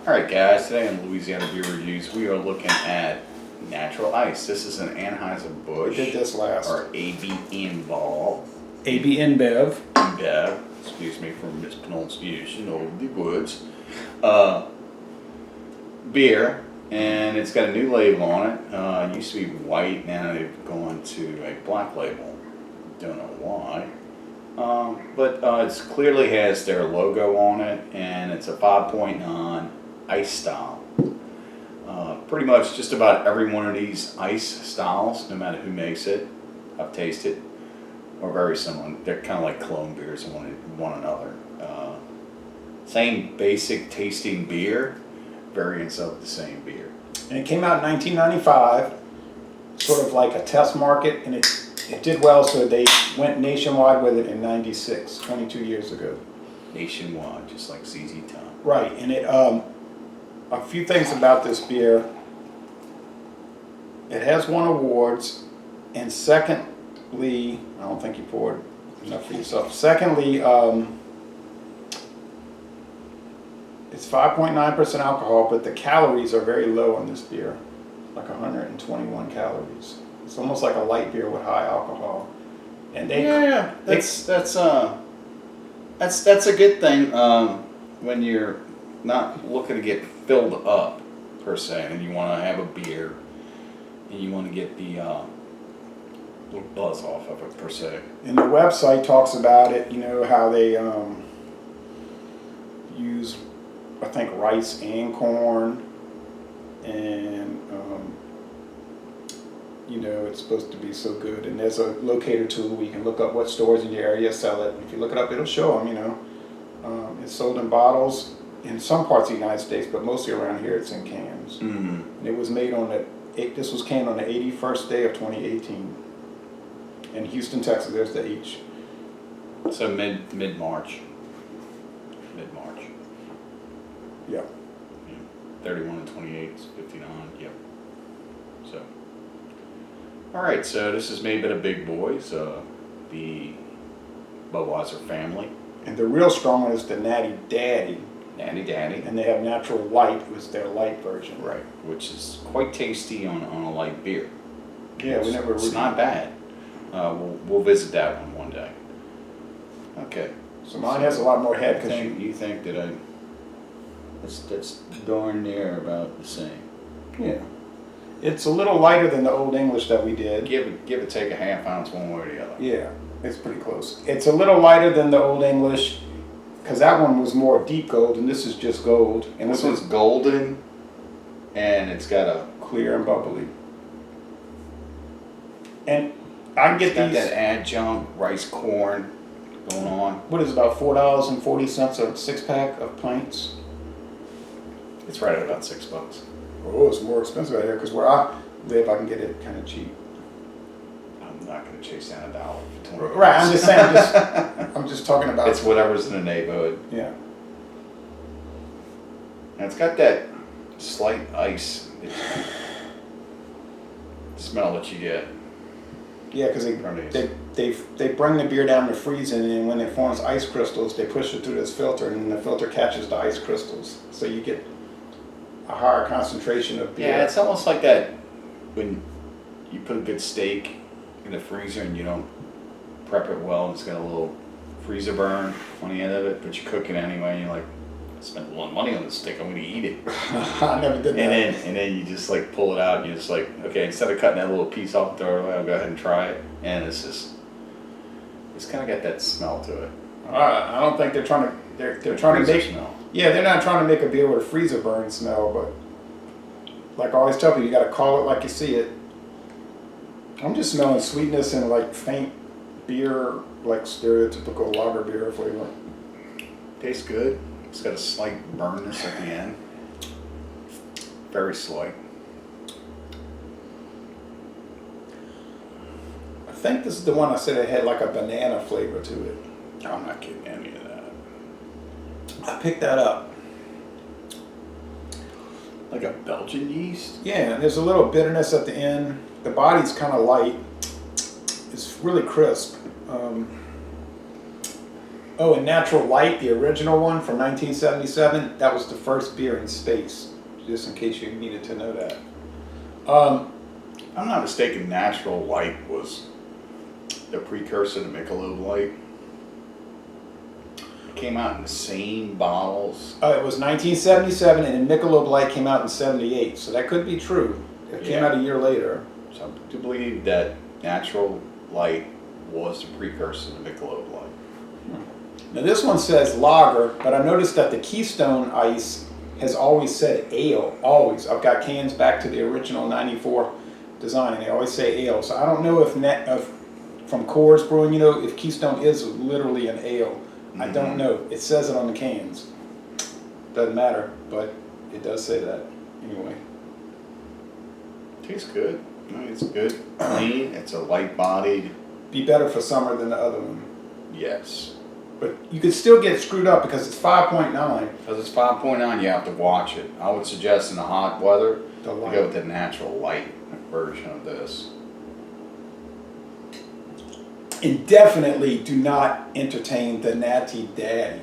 Alright guys, today on Louisiana Beer Reviews we are looking at natural ice. This is an Anheuser-Busch. We did this last. Or AB InBev. AB InBev. InBev, excuse me for mispronunciation of the words. Beer, and it's got a new label on it. It used to be white, now they've gone to a black label. Don't know why. But it clearly has their logo on it, and it's a 5.9 ice style. Pretty much just about every one of these ice styles, no matter who makes it, I've tasted, are very similar. They're kind of like clone beers of one another. Same basic tasting beer, variants of the same beer. And it came out in 1995, sort of like a test market, and it did well, so they went nationwide with it in 96, 22 years ago. Nationwide, just like ZZ Top. Right, and a few things about this beer. It has won awards, and secondly, I don't think you poured enough for yourself. Secondly, it's 5.9% alcohol, but the calories are very low on this beer, like 121 calories. It's almost like a light beer with high alcohol. And that's a good thing when you're not looking to get filled up per se, and you want to have a beer and you want to get the little buzz off of it per se. And the website talks about it, you know, how they use, I think, rice and corn, and you know, it's supposed to be so good. And there's a locator tool where you can look up what stores in your area sell it. If you look it up, it'll show them, you know. It's sold in bottles in some parts of the United States, but mostly around here it's in cans. Mm-hmm. And it was made on this was canned on the 81st day of 2018 in Houston, Texas. There's the H. So mid-March. Yeah. 31 and 28 is 59. Yep. So. All right. So this is made by the big boys, the Budweiser family. And the real strong one is the Natty Daddy. Natty Daddy. And they have Natural Light, was their light version. Right. Which is quite tasty on a light beer. Yeah, we never. It's not bad. We'll visit that one day. Okay. So mine has a lot more head because you think that that's darn near about the same. Yeah. It's a little lighter than the Old English that we did. Give it take a half ounce one way or the other. Yeah, it's pretty close. It's a little lighter than the Old English because that one was more deep gold and this is just gold. And this one's golden and it's got a clear and bubbly. And I can get got these. that adjunct rice corn going on. What is it, about $4.40 a 6-pack of pints? It's right at about $6. Oh, it's more expensive out here because where I live, I can get it kind of cheap. I'm not going to chase down $1 for 20. Right, I'm just saying. I'm just talking about. It's whatever's in the neighborhood. Yeah. And it's got that slight ice smell that you get. Yeah, because they bring the beer down to freezing, and when it forms ice crystals, they push it through this filter, and the filter catches the ice crystals, so you get a higher concentration of beer. Yeah, it's almost like that when you put a good steak in the freezer and you don't prep it well, and it's got a little freezer burn on the end of it, but you cook it anyway, and you're like, I spent a lot of money on this steak, I'm going to eat it. I never did that. And then you just like pull it out, and you're just like, okay, instead of cutting that little piece off and throw it away, I'll go ahead and try it. And it's kind of got that smell to it. I don't think they're trying to. They're trying to make. Smell. Yeah, they're not trying to make a beer with a freezer burn smell, but like I always tell people, you got to call it like you see it. I'm just smelling sweetness and like faint beer, like stereotypical lager beer flavor. Tastes good. It's got a slight burnness at the end. Very slight. I think this is the one I said it had like a banana flavor to it. I'm not getting any of that. I picked that up. Like a Belgian yeast? Yeah, and there's a little bitterness at the end. The body's kind of light. It's really crisp. Oh, and Natural Light, the original one from 1977, that was the first beer in space. Just in case you needed to know that. If I'm not mistaken, Natural Light was the precursor to Michelob Light. It came out in the same bottles. It was 1977, and then Michelob Light came out in 78, so that could be true. It came out a year later. So I do believe that Natural Light was the precursor to Michelob Light. Now this one says lager, but I noticed that the Keystone Ice has always said ale, always. I've got cans back to the original 94 design, and they always say ale. So I don't know if from Coors Brewing, you know, if Keystone is literally an ale. I don't know. It says it on the cans. Doesn't matter, but it does say that anyway. Tastes good. I mean, it's good, clean. It's a light-bodied. Be better for summer than the other one. Yes. But you could still get screwed up because it's 5.9. Because it's 5.9, you have to watch it. I would suggest in the hot weather The to light. go with the Natural Light version of this. And definitely do not entertain the Natty Daddy.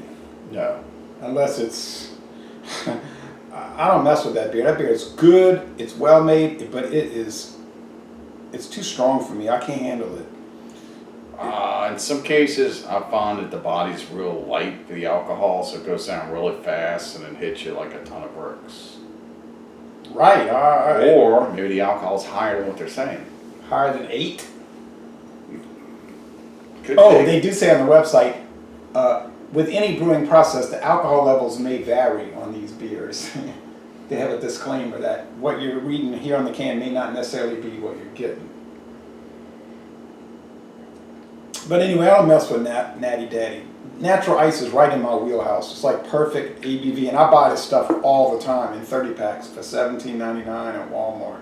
No. Unless it's... I don't mess with that beer. That beer is good, it's well made, but it's too strong for me. I can't handle it. In some cases, I find that the body's real light for the alcohol, so it goes down really fast and then hits you like a ton of bricks. Right. Or maybe the alcohol's higher than what they're saying. Higher than 8? Could Oh, be. they do say on the website, with any brewing process, the alcohol levels may vary on these beers. They have a disclaimer that what you're reading here on the can may not necessarily be what you're getting. But anyway, I don't mess with Natty Daddy. Natural Ice is right in my wheelhouse. It's like perfect ABV, and I buy this stuff all the time in 30 packs for $17.99 at Walmart.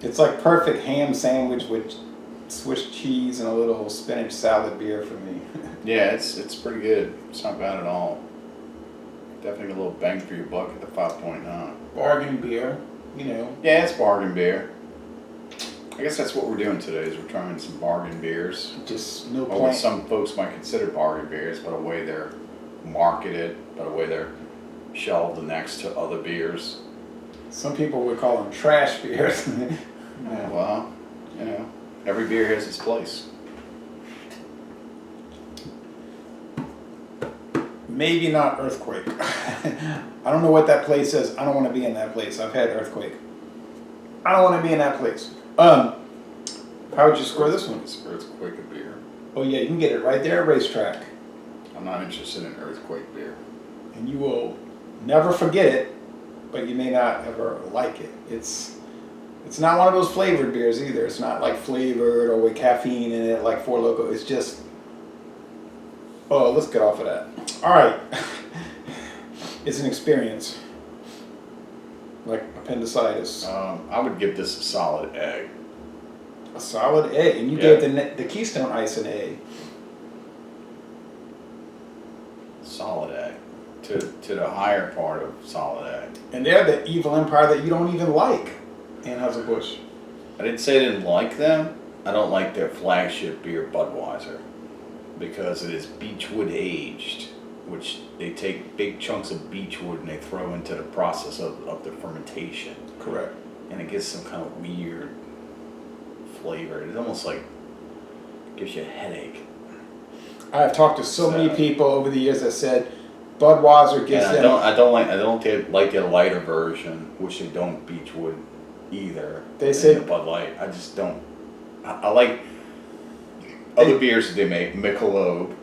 It's like perfect ham sandwich with Swiss cheese and a little spinach salad beer for me. Yeah, it's pretty good. It's not bad at all. Definitely a little bang for your buck at the 5.9. Bargain beer, you know. Yeah, it's bargain beer. I guess that's what we're doing today is we're trying some bargain beers. Just no Or what point. some folks might consider bargain beers, but a way they're marketed, but a way they're shelved next to other beers. Some people would call them trash beers. Yeah, well, you know, every beer has its place. Maybe not Earthquake. I don't know what that place is. I don't want to be in that place. I've had Earthquake. I don't want to be in that place. How would you score this one? It's Earthquake a beer. Oh yeah, you can get it right there at Racetrack. I'm not interested in Earthquake beer. And you will never forget it, but you may not ever like it. It's not one of those flavored beers either. It's not like flavored or with caffeine in it like Four Loko. It's just... Oh, let's get off of that. All right. It's an experience. Like appendicitis. I would give this a solid A. A solid A. And you Yeah. gave the Keystone Ice an A. Solid A. To the higher part of solid A. And they're the evil empire that you don't even like. Anheuser-Busch. I didn't say I didn't like them. I don't like their flagship beer, Budweiser, because it is beechwood aged, which they take big chunks of beechwood and they throw into the process of the fermentation. Correct. And it gives some kind of weird flavor. It's almost like gives you a headache. I've talked to so many people over the years that said Budweiser gives And them... I don't like their lighter version, which they don't beechwood either. They say- the Bud Light. I just don't. I like other beers that they make. Michelob,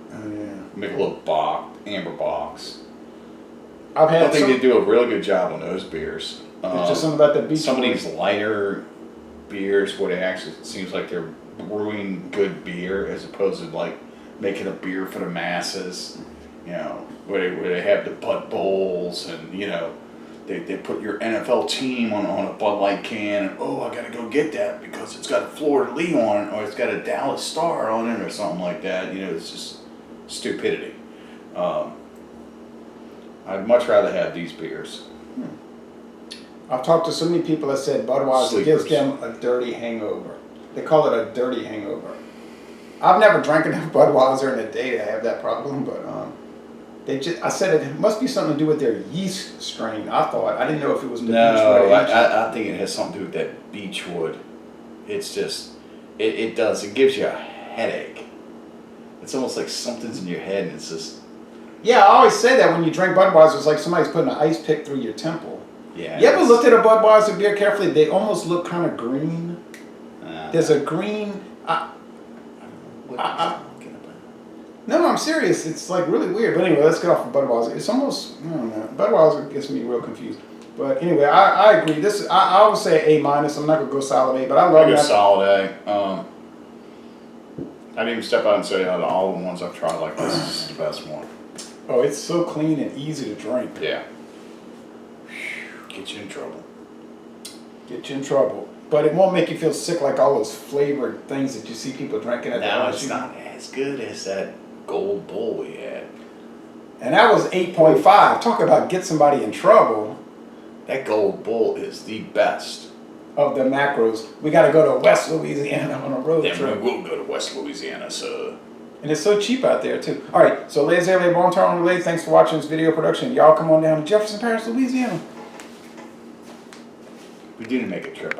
Michelob Bock, Amber Box. I've I had think some... they do a really good job on those beers. It's just something about the beach. Some of these lighter beers where they actually it seems like they're brewing good beer as opposed to like making a beer for the masses. You know, where they have the Bud Bowls and you know they put your NFL team on a Bud Light can and oh I gotta go get that because it's got a Florida Lee on it or it's got a Dallas Star on it or something like that. You know, it's just stupidity. I'd much rather have these beers. I've talked to so many people that said Budweiser gives Sleepers. them a dirty hangover. They call it a dirty hangover. I've never drank enough Budweiser in a day to have that problem, but I said it must be something to do with their yeast strain. I thought. I didn't know if it was the No, beechwood aging. I think it has something to do with that beechwood. It's just, it does. It gives you a headache. It's almost like something's in your head, and it's just. Yeah, I always say that when you drink Budweiser, it's like somebody's putting an ice pick through your temple. Yeah. You ever looked at a Budweiser beer carefully? They almost look kind of green. There's a green. What are you talking about? No, I'm serious. It's like really weird. But anyway, let's get off of Budweiser. It's almost, I don't know. Budweiser gets me real confused. But anyway, I agree. I would say A-. I'm not gonna go solid A, but I love I go that. solid A. I didn't even step out and say out of all the ones I've tried like this is the best one. Oh, it's so clean and easy to drink. Yeah. Get you in trouble. Get you in trouble. But it won't make you feel sick like all those flavored things that you see people drinking at the Now LSU. it's not as good as that Gold Bull we had. And that was 8.5. Talk about get somebody in trouble. That Gold Bull is the best. Of the macros. We got to go to West Louisiana on a road Then trip. we will go to West Louisiana, so. And it's so cheap out there, too. All right, so ladies and gentlemen, Bon Relay, thanks for watching this video production. Y'all come on down to Jefferson Parish, Louisiana. We do make a trip out.